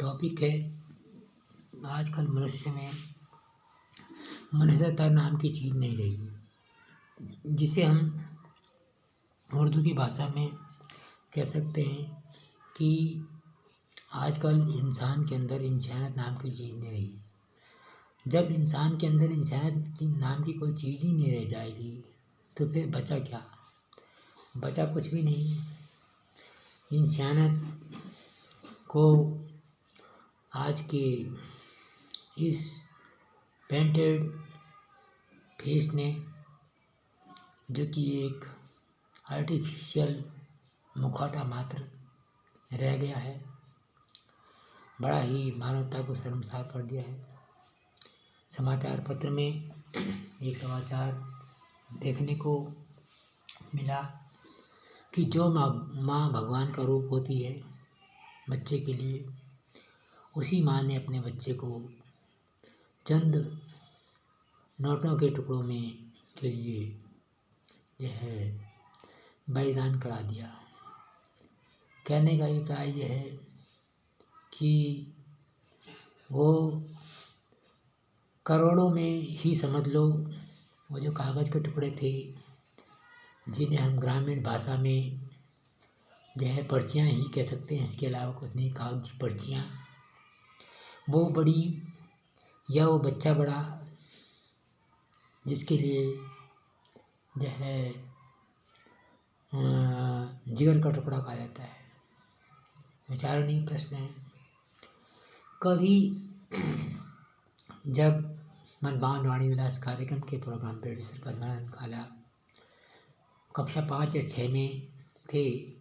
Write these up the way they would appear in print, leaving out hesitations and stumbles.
Topic है आजकल मनुष्य में मनुष्यता नाम की चीज़ नहीं रही, जिसे हम उर्दू की भाषा में कह सकते हैं कि आजकल इंसान के अंदर इंसानियत नाम की चीज़ नहीं रही। जब इंसान के अंदर इंसानियत की नाम की कोई चीज़ ही नहीं रह जाएगी तो फिर बचा क्या? बचा कुछ भी नहीं। इंसानियत को आज के इस पेंटेड फेस ने, जो कि एक आर्टिफिशियल मुखौटा मात्र रह गया है, बड़ा ही मानवता को शर्मसार कर दिया है। समाचार पत्र में एक समाचार देखने को मिला कि जो माँ भगवान का रूप होती है बच्चे के लिए, उसी माँ ने अपने बच्चे को चंद नोटों के टुकड़ों में के लिए यह बलिदान करा दिया। कहने का अभिप्राय यह है कि वो करोड़ों में ही समझ लो, वो जो कागज़ के टुकड़े थे जिन्हें हम ग्रामीण भाषा में जो है पर्चियाँ ही कह सकते हैं, इसके अलावा कुछ नहीं, कागज़ी पर्चियाँ, वो बड़ी या वो बच्चा बड़ा जिसके लिए जो है जिगर का टुकड़ा कहा जाता है। विचारणीय प्रश्न है। कभी जब मनभावन वाणी विलास कार्यक्रम के प्रोग्राम प्रोड्यूसर पद्मानंद काला कक्षा 5 या 6 में थे,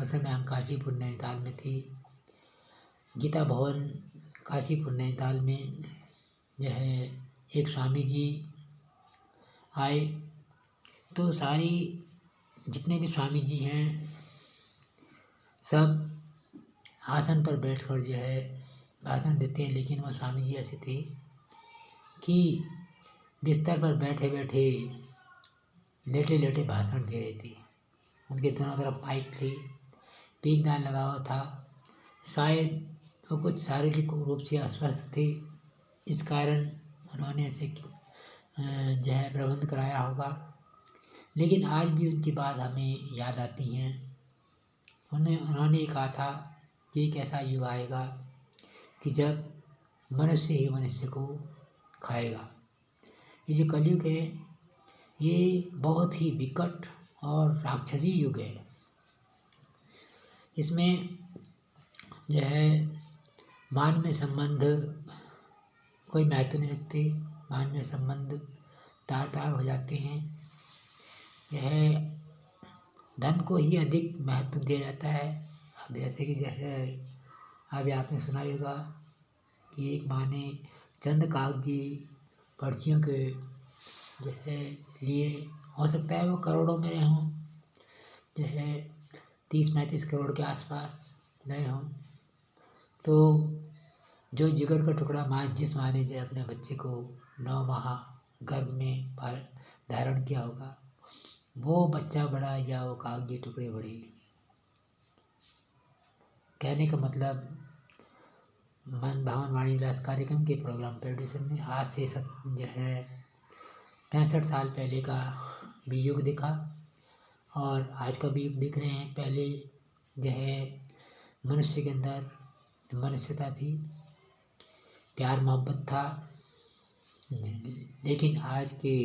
उस समय हम काशीपुर नैनीताल में थे। गीता भवन काशीपुर नैनीताल में जो है एक स्वामी जी आए, तो सारी जितने भी स्वामी जी हैं सब आसन पर बैठकर जो है भाषण देते हैं, लेकिन वो स्वामी जी ऐसे थे कि बिस्तर पर बैठे बैठे लेटे लेटे भाषण दे रहे थे। उनके दोनों तरफ माइक थे, पीकदान लगा हुआ था। शायद वो कुछ शारीरिक रूप से अस्वस्थ थे, इस कारण उन्होंने ऐसे जो है प्रबंध कराया होगा। लेकिन आज भी उनकी बात हमें याद आती हैं। उन्होंने कहा था कि एक ऐसा युग आएगा कि जब मनुष्य ही मनुष्य को खाएगा। ये जो कलयुग है ये बहुत ही विकट और राक्षसी युग है। इसमें जो है मानवीय संबंध कोई महत्व नहीं रखते, मानवीय संबंध तार तार हो जाते हैं। यह धन को ही अधिक महत्व दिया जाता है। अब जैसे कि अभी आपने सुना ही होगा कि एक माँ ने चंद कागजी पर्चियों के जो है लिए, हो सकता है वो करोड़ों में हों, जो है 30-35 करोड़ के आसपास नहीं हों, तो जो जिगर का टुकड़ा जिस माँ ने जो अपने बच्चे को 9 माह गर्भ में धारण किया होगा, वो बच्चा बड़ा या वो कागजी टुकड़े बड़े। कहने का मतलब मनभावन वाणी विलास कार्यक्रम के प्रोग्राम प्रोड्यूसर ने आज से जो है 65 साल पहले का भी युग दिखा और आज का भी युग दिख रहे हैं। पहले जो है मनुष्य के अंदर मनुष्यता थी, प्यार मोहब्बत था, लेकिन आज के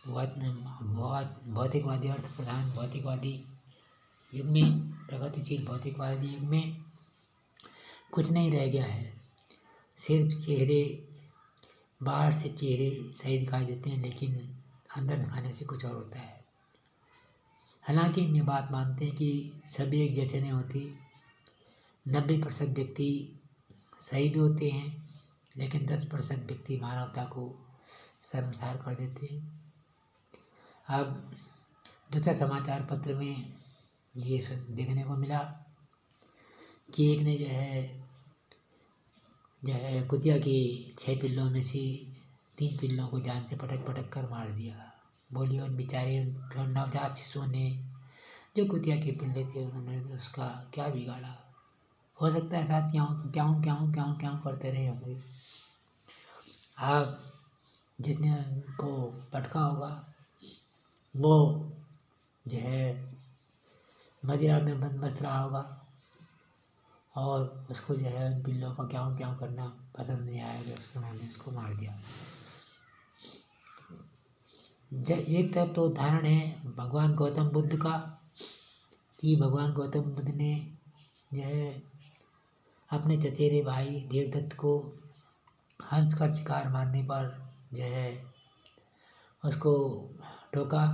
भौतिकवादी अर्थ प्रधान भौतिकवादी युग में, प्रगतिशील भौतिकवादी युग में कुछ नहीं रह गया है। सिर्फ चेहरे, बाहर से चेहरे सही दिखाई देते हैं, लेकिन अंदर दिखाने से कुछ और होता है। हालांकि हम ये बात मानते हैं कि सभी एक जैसे नहीं होती। 90% व्यक्ति सही भी होते हैं, लेकिन 10% व्यक्ति मानवता को शर्मसार कर देते हैं। अब दूसरा समाचार पत्र में ये देखने को मिला कि एक ने जो है कुतिया की 6 पिल्लों में से 3 पिल्लों को जान से पटक पटक कर मार दिया। बोलिए उन बेचारे नवजात शिशुओं ने, जो कुतिया के पिल्ले थे, उन्होंने उसका क्या बिगाड़ा। हो सकता है साथ क्या हूँ करते रहे होंगे। आप जिसने उनको पटका होगा वो जो है मदिरा में मस्त रहा होगा और उसको जो है उन पिल्लों का क्या करना पसंद नहीं आया, तो उन्होंने उसको मार दिया। एक तरफ तो उदाहरण है भगवान गौतम बुद्ध का कि भगवान गौतम बुद्ध ने जो है अपने चचेरे भाई देवदत्त को हंस का शिकार मारने पर जो है उसको टोका।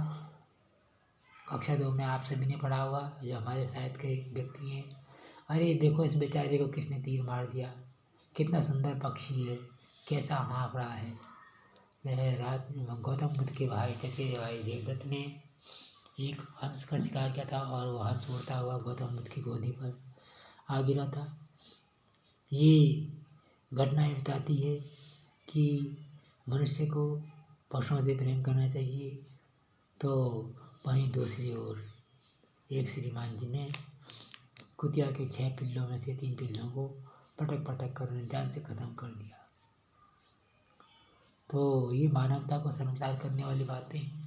कक्षा 2 में आप सभी ने पढ़ा होगा, जो हमारे साहित्य के व्यक्ति हैं, अरे देखो इस बेचारे को किसने तीर मार दिया, कितना सुंदर पक्षी है, कैसा हाँफ रहा है। वह रात गौतम बुद्ध के भाई चचेरे भाई देवदत्त ने एक हंस का शिकार किया था और वो हंस उड़ता हुआ गौतम बुद्ध की गोदी पर आ गिरा था। ये घटना ये बताती है कि मनुष्य को पशुओं से प्रेम करना चाहिए। तो वहीं दूसरी ओर एक श्रीमान जी ने कुतिया के 6 पिल्लों में से 3 पिल्लों को पटक पटक कर जान से ख़त्म कर दिया। तो ये मानवता को शर्मसार करने वाली बातें हैं।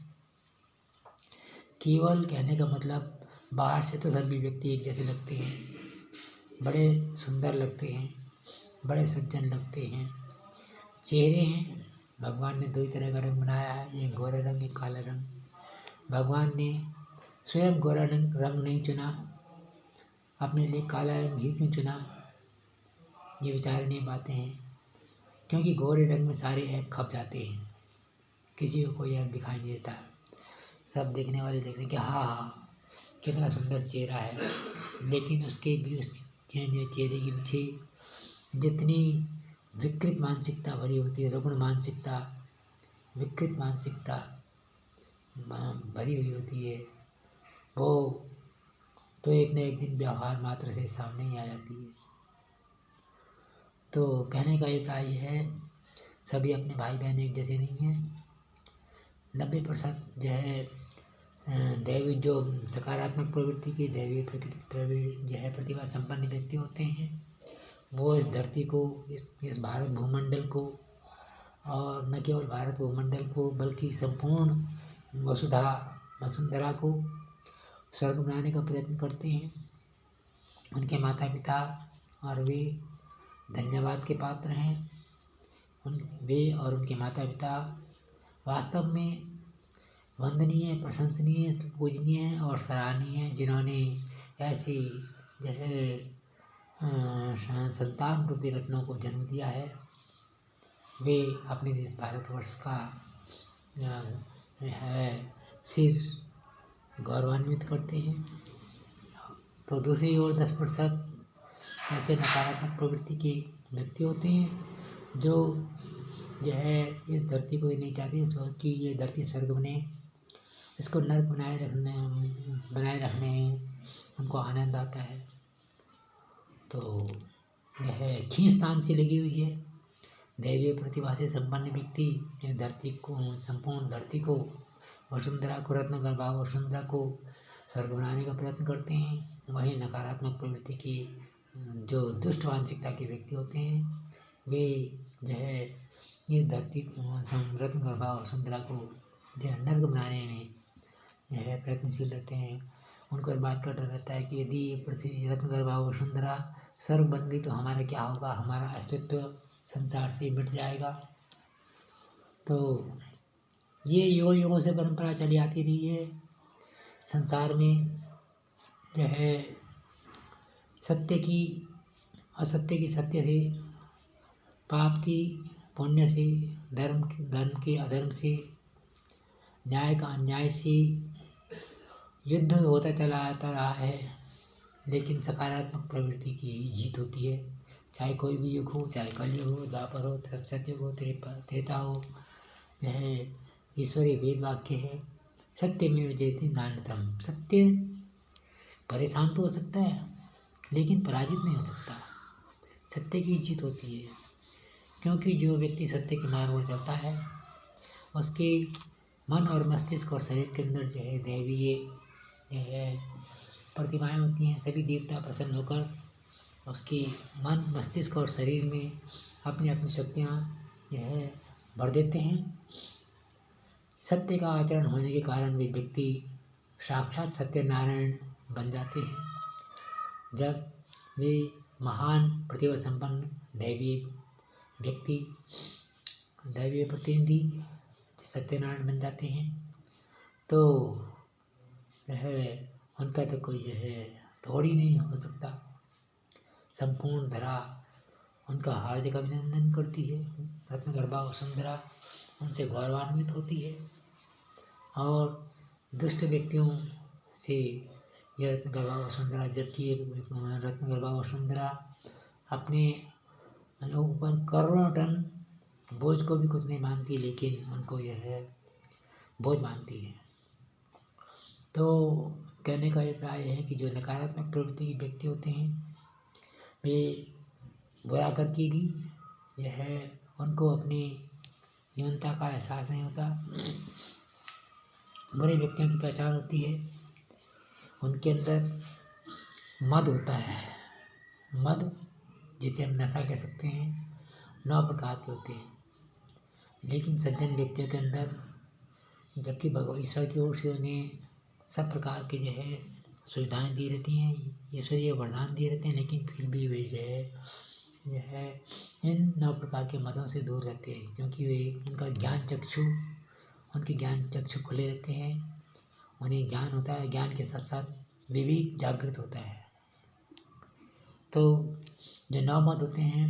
केवल कहने का मतलब बाहर से तो सभी व्यक्ति एक जैसे लगते हैं, बड़े सुंदर लगते हैं, बड़े सज्जन लगते हैं। चेहरे हैं, भगवान ने 2 ही तरह का रंग बनाया है, एक गोरा रंग एक काला रंग। भगवान ने स्वयं गोरा रंग नहीं चुना, अपने लिए काला रंग ही क्यों चुना? ये विचारणीय बातें हैं, क्योंकि गोरे रंग में सारे ऐप खप जाते हैं, किसी को कोई ऐप दिखाई नहीं देता। सब देखने वाले देखते कि हाँ कितना सुंदर चेहरा है, लेकिन उसके भी उस चेहरे के पीछे जितनी विकृत मानसिकता भरी होती है, रुग्ण मानसिकता, विकृत मानसिकता भरी हुई होती है, वो तो एक न एक दिन व्यवहार मात्र से सामने ही आ जाती है। तो कहने का अभिप्राय है सभी अपने भाई बहन एक जैसे नहीं हैं। 90% जो है दैवी जो सकारात्मक प्रवृत्ति की दैवी प्रकृति जो है प्रतिभा संपन्न व्यक्ति होते हैं, वो इस धरती को इस भारत भूमंडल को और न केवल भारत भूमंडल को बल्कि संपूर्ण वसुंधरा को स्वर्ग बनाने का प्रयत्न करते हैं। उनके माता पिता और वे धन्यवाद के पात्र हैं। वे और उनके माता पिता वास्तव में वंदनीय, प्रशंसनीय, पूजनीय और सराहनीय हैं, जिन्होंने ऐसी जैसे संतान रूपी रत्नों को जन्म दिया है। वे अपने देश भारतवर्ष का है सिर गौरवान्वित करते हैं। तो दूसरी ओर 10% ऐसे नकारात्मक प्रवृत्ति के व्यक्ति होते हैं जो है इस धरती को नहीं चाहते कि ये धरती स्वर्ग बने, इसको नर्क बनाए रखने में उनको आनंद आता है। तो यह खींचतान से लगी हुई है। दैवीय प्रतिभा से संपन्न व्यक्ति जो धरती को, संपूर्ण धरती को, वसुंधरा को, रत्न गर्भा वसुंधरा को स्वर्ग बनाने का प्रयत्न करते हैं। वहीं नकारात्मक प्रवृत्ति की जो दुष्ट मानसिकता के व्यक्ति होते हैं, वे जो है इस धरती को, रत्न गर्भा वसुंधरा को जो है नर्क बनाने में जो है प्रयत्नशील रहते हैं। उनको इस बात का डर रहता है कि यदि पृथ्वी रत्न गर्भा वसुंधरा स्वर्ग बन गई तो हमारा क्या होगा, हमारा अस्तित्व संसार से मिट जाएगा। तो ये युगों से परंपरा चली आती रही है। संसार में जो है सत्य की असत्य की सत्य से, पाप की पुण्य से, धर्म की अधर्म से, न्याय का अन्याय से युद्ध होता चला आता रहा है, लेकिन सकारात्मक प्रवृत्ति की जीत होती है। चाहे कोई भी युग हो, चाहे कलयुग हो, द्वापर हो, सतयुग हो, त्रेता हो, यह ईश्वरीय वेद वाक्य है, सत्य में जयते नान्यतम। सत्य परेशान तो हो सकता है लेकिन पराजित नहीं हो सकता, सत्य की जीत होती है। क्योंकि जो व्यक्ति सत्य के मार्ग पर चलता है उसके मन और मस्तिष्क और शरीर के अंदर जो है दैवीय जो है प्रतिमाएँ होती हैं। सभी देवता प्रसन्न होकर उसकी मन, मस्तिष्क और शरीर में अपनी अपनी शक्तियाँ यह भर देते हैं। सत्य का आचरण होने के कारण वे व्यक्ति साक्षात सत्यनारायण बन जाते हैं। जब वे महान प्रतिभा संपन्न दैवीय व्यक्ति, दैवीय प्रतिनिधि सत्यनारायण बन जाते हैं तो यह उनका तो कोई जो है तोड़ ही नहीं हो सकता। संपूर्ण धरा उनका हार्दिक अभिनंदन करती है। रत्नगर्भा वसुंधरा उनसे गौरवान्वित होती है और दुष्ट व्यक्तियों से यह रत्नगर्भा वसुंधरा, जबकि रत्नगर्भा वसुंधरा अपने ऊपर करोड़ों टन बोझ को भी कुछ नहीं मानती, लेकिन उनको यह बोझ मानती है। तो कहने का अभिप्राय है कि जो नकारात्मक प्रवृत्ति के व्यक्ति होते हैं वे बुरा करके भी यह उनको अपनी न्यूनता का एहसास नहीं होता। बुरे व्यक्तियों की पहचान होती है, उनके अंदर मद होता है। मद जिसे हम नशा कह सकते हैं, 9 प्रकार के होते हैं। लेकिन सज्जन व्यक्तियों के अंदर, जबकि भगवान ईश्वर की ओर से उन्हें सब प्रकार के जो है सुविधाएं दी रहती हैं, ईश्वरीय वरदान दिए रहते हैं, लेकिन फिर भी वे जो है इन 9 प्रकार के मदों से दूर रहते हैं, क्योंकि वे उनके ज्ञान चक्षु खुले रहते हैं। उन्हें ज्ञान होता है, ज्ञान के साथ साथ विवेक जागृत होता है। तो जो 9 मद होते हैं,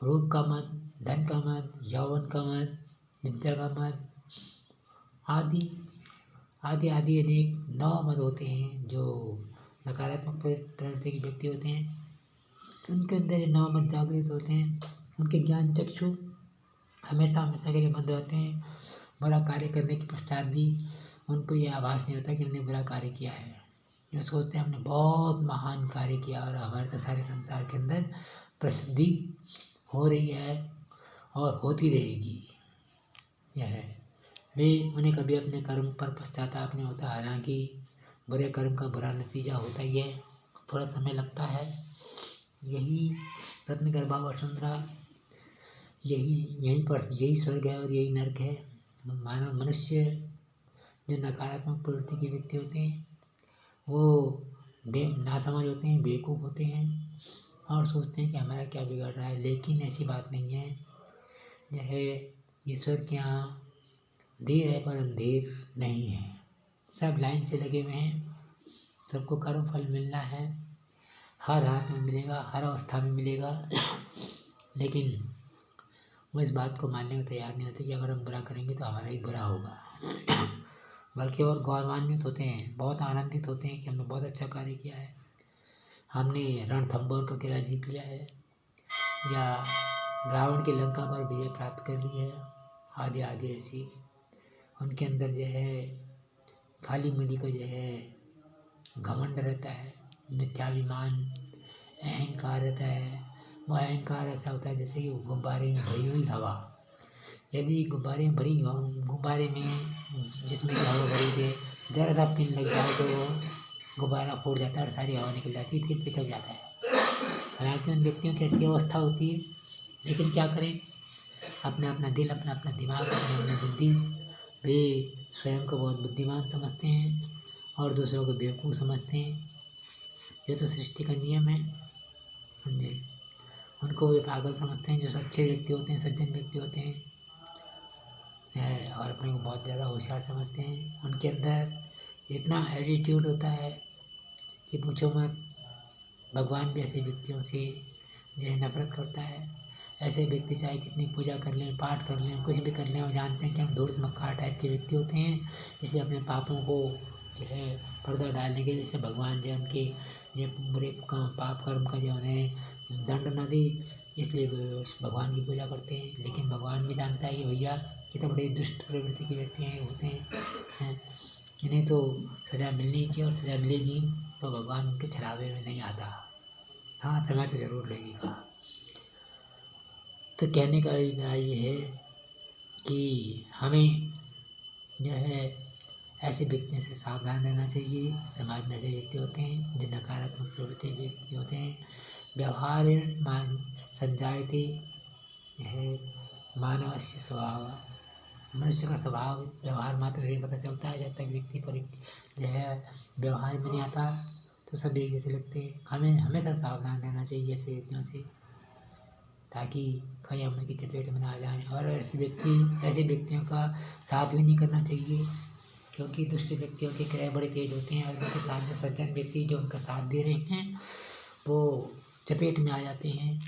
रूप का मद, धन का मद, यौवन का मद, विद्या का मद आदि आदि अनेक 9 मद होते हैं। जो नकारात्मक प्रवृत्ति के व्यक्ति होते हैं उनके अंदर ये 9 मद जागृत होते हैं। उनके ज्ञान चक्षु हमेशा के लिए बंद रहते हैं। बुरा कार्य करने के पश्चात भी उनको ये आभास नहीं होता कि हमने बुरा कार्य किया है। जो सोचते हैं हमने बहुत महान कार्य किया और हमारे तो सारे संसार के अंदर प्रसिद्धि हो रही है और होती रहेगी। यह उन्हें कभी अपने कर्म पर पश्चाताप नहीं होता। हालांकि बुरे कर्म का बुरा नतीजा होता ही है, थोड़ा समय लगता है। यही रत्नगर्भा वसुंधरा, यही स्वर्ग है और यही नरक है। मानव मनुष्य जो नकारात्मक प्रवृत्ति के व्यक्ति होते हैं वो नासमझ होते हैं, बेवकूफ़ होते हैं और सोचते हैं कि हमारा क्या बिगड़ रहा है। लेकिन ऐसी बात नहीं है। यह ईश्वर के यहाँ देर है पर अंधेर नहीं है। सब लाइन से लगे हुए हैं, सबको कर्म फल मिलना है, हर हाथ में मिलेगा, हर अवस्था में मिलेगा। लेकिन वो इस बात को मानने में तैयार नहीं होते कि अगर हम बुरा करेंगे तो हमारा ही बुरा होगा। बल्कि और गौरवान्वित होते हैं, बहुत आनंदित होते हैं कि हमने बहुत अच्छा कार्य किया है, हमने रणथंभौर का किला जीत लिया है या रावण की लंका पर विजय प्राप्त कर ली है, आदि आदि। ऐसी उनके अंदर जो है खाली मिली को जो है घमंड रहता है, मिथ्याभिमान, अहंकार रहता है। वो अहंकार ऐसा होता है जैसे कि गुब्बारे में भरी हुई हवा। यदि गुब्बारे में जिसमें की हवा भरी है, ज़रा सा पिन लग जाए तो वो गुब्बारा फूट जाता है और सारी हवा निकल जाती है, फिर पिछड़ जाता है। हालांकि उन व्यक्तियों की ऐसी अवस्था होती है, लेकिन क्या करें, अपना दिल, अपना दिमाग, अपनी बुद्धि, वे स्वयं को बहुत बुद्धिमान समझते हैं और दूसरों को बेवकूफ़ समझते हैं। ये तो सृष्टि का नियम है। समझे, उनको वे पागल समझते हैं जो अच्छे व्यक्ति होते हैं, सज्जन व्यक्ति होते हैं, और अपने को बहुत ज़्यादा होशियार समझते हैं। उनके अंदर इतना एटीट्यूड होता है कि पूछो मत। भगवान भी ऐसे व्यक्तियों से जो है नफरत करता है। ऐसे व्यक्ति चाहे कितनी पूजा कर लें, पाठ कर लें, कुछ भी कर लें, और जानते हैं कि हम धूर्त मक्खा टाइप के व्यक्ति होते हैं, इसलिए अपने पापों को जो है पर्दा डालने के लिए जैसे भगवान जो उनके ये बुरे पाप कर्म का जो उन्हें दंड न दे, इसलिए भगवान की पूजा करते हैं। लेकिन भगवान भी जानता है कि भैया ये तो बड़े दुष्ट प्रवृत्ति के व्यक्ति होते हैं, इन्हें तो सज़ा मिलनी चाहिए और सज़ा मिलेगी तो भगवान उनके छलावे में नहीं आता। हाँ, समय तो ज़रूर लगेगा। तो कहने का अभिप्राय ये है कि हमें जो है ऐसे व्यक्तियों से सावधान रहना चाहिए। समाज में ऐसे व्यक्ति होते हैं जो नकारात्मक प्रवृत्ति व्यक्ति होते हैं, व्यवहारेण मान संजायते यह मानवस्य स्वभाव। मनुष्य का स्वभाव व्यवहार मात्र से पता चलता है। जब तक व्यक्ति पर जो है व्यवहार में नहीं आता तो सब एक जैसे लगते हैं। हमें हमेशा सावधान रहना चाहिए ऐसे व्यक्तियों से, ताकि कहीं हम उनकी चपेट में ना आ जाएं। और ऐसे व्यक्तियों का साथ भी नहीं करना चाहिए, क्योंकि दुष्ट व्यक्तियों के क्रिया बड़े तेज होते हैं और उनके साथ में सज्जन व्यक्ति जो उनका साथ दे रहे हैं वो चपेट में आ जाते हैं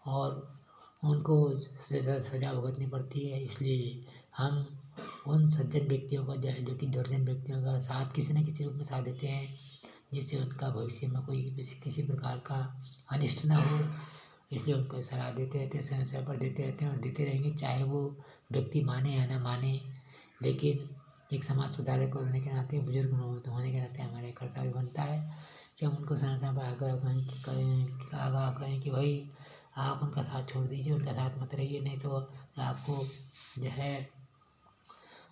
और उनको सजा भुगतनी पड़ती है। इसलिए हम उन सज्जन व्यक्तियों का जो कि दुर्जन व्यक्तियों का साथ किसी न किसी रूप में साथ देते हैं, जिससे उनका भविष्य में कोई किसी प्रकार का अनिष्ट ना हो। इसलिए उनको सलाह देते रहते हैं, समय समय पर देते रहते हैं और देते रहेंगे, चाहे वो व्यक्ति माने या ना माने। लेकिन एक समाज सुधारक होने के नाते, बुजुर्ग होने के नाते हमारे कर्तव्य बनता है कि हम उनको समय समय पर आगाह करें कि भाई आप उनका साथ छोड़ दीजिए, उनका साथ मत रहिए, नहीं तो आपको जो है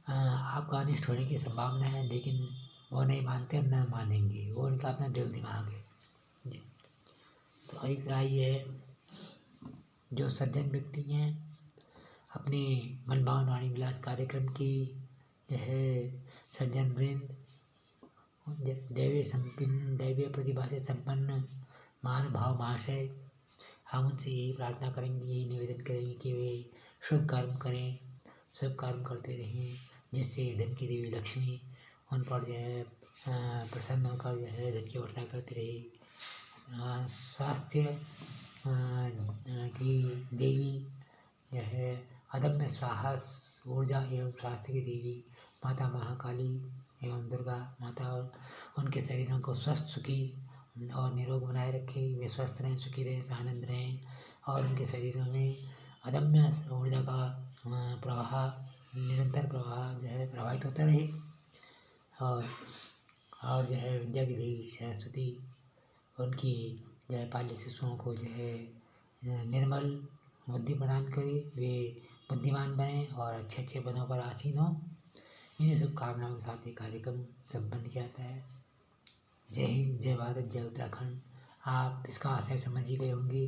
आपका अनिष्ट होने की संभावना है। लेकिन वो नहीं मानते, न मानेंगे, वो उनका अपना दिल दिमाग है। तो अभिप्राय ये है, जो सज्जन व्यक्ति हैं अपने मनभावन वाणी विलास कार्यक्रम की जो है सज्जन वृंद, दैवीय प्रतिभा से संपन्न महानुभाव महाशय, हम उनसे यही प्रार्थना करेंगे, यही निवेदन करेंगे कि वे शुभ कर्म करें, शुभ कर्म करते रहें, जिससे धन की देवी लक्ष्मी उन पर जो है प्रसन्न होकर जो है धन की वर्षा करती रही। स्वास्थ्य की देवी जो है अदम्य साहस, ऊर्जा एवं स्वास्थ्य की देवी माता महाकाली एवं दुर्गा माता और उनके शरीरों को स्वस्थ, सुखी और निरोग बनाए रखे। वे स्वस्थ रहें, सुखी रहें, आनंद रहें और उनके शरीरों में अदम्य ऊर्जा का प्रवाह, निरंतर प्रवाह जो है प्रवाहित होता रहे। और जो है विद्या की देवी सरस्वती उनकी जो है बाल्य शिशुओं को जो है निर्मल बुद्धि प्रदान करे, वे बुद्धिमान बने और अच्छे अच्छे पदों पर आसीन हों। इन्हीं शुभकामनाओं के साथ ये कार्यक्रम संपन्न किया जाता है। जय हिंद, जय भारत, जय उत्तराखंड। आप इसका आशय समझ ही गए होंगे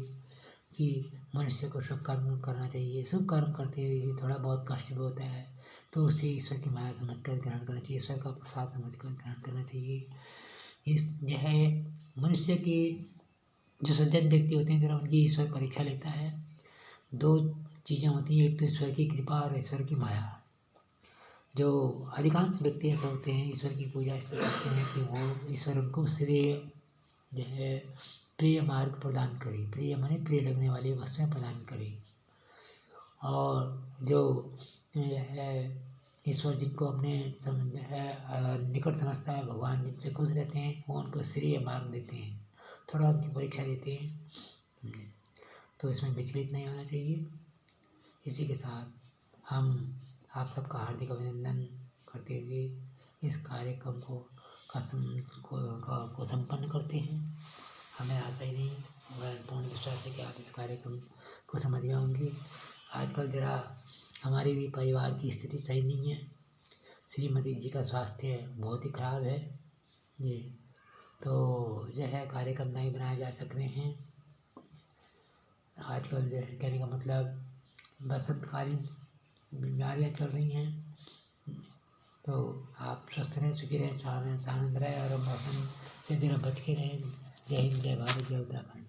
कि मनुष्य को शुभ कर्म करना चाहिए। शुभ कर्म करते हुए थोड़ा बहुत कष्ट भी होता है तो उसे ईश्वर की माया समझकर ग्रहण करना चाहिए, ईश्वर का प्रसाद समझकर ग्रहण करना चाहिए। यह मनुष्य के जो सज्जन व्यक्ति होते हैं, जरा उनकी ईश्वर परीक्षा लेता है। दो चीज़ें होती हैं, एक तो ईश्वर की कृपा और ईश्वर की माया। जो अधिकांश व्यक्ति ऐसे होते हैं ईश्वर की पूजा इसलिए करते हैं कि वो ईश्वर उनको श्रेय जो है प्रिय मार्ग प्रदान करे, प्रिय माने प्रिय लगने वाली वस्तुएं प्रदान करे। और जो है ईश्वर जिनको अपने निकट समझता है, भगवान जिनसे खुश रहते हैं, वो उनको श्रेय मार्ग देते हैं, थोड़ा उनकी परीक्षा लेते हैं। तो इसमें विचलित नहीं होना चाहिए। इसी के साथ हम आप सबका हार्दिक अभिनंदन करते हुए इस कार्यक्रम को संपन्न करते हैं। हमें आशा ही नहीं और पूर्ण विश्वास है कि आप इस कार्यक्रम को समझ गए होंगे। आजकल जरा हमारी भी परिवार की स्थिति सही नहीं है, श्रीमती जी का स्वास्थ्य बहुत ही खराब है जी, तो जो है कार्यक्रम नहीं बनाए जा सक रहे हैं। आजकल जो है कहने का मतलब बसंतकालीन बीमारियाँ चल रही हैं, तो आप स्वस्थ रहें, सुखी रहें, आनंद रहे और मौसम से जरा बच के रहें। जय हिंद, जय भारत, जय उत्तराखंड।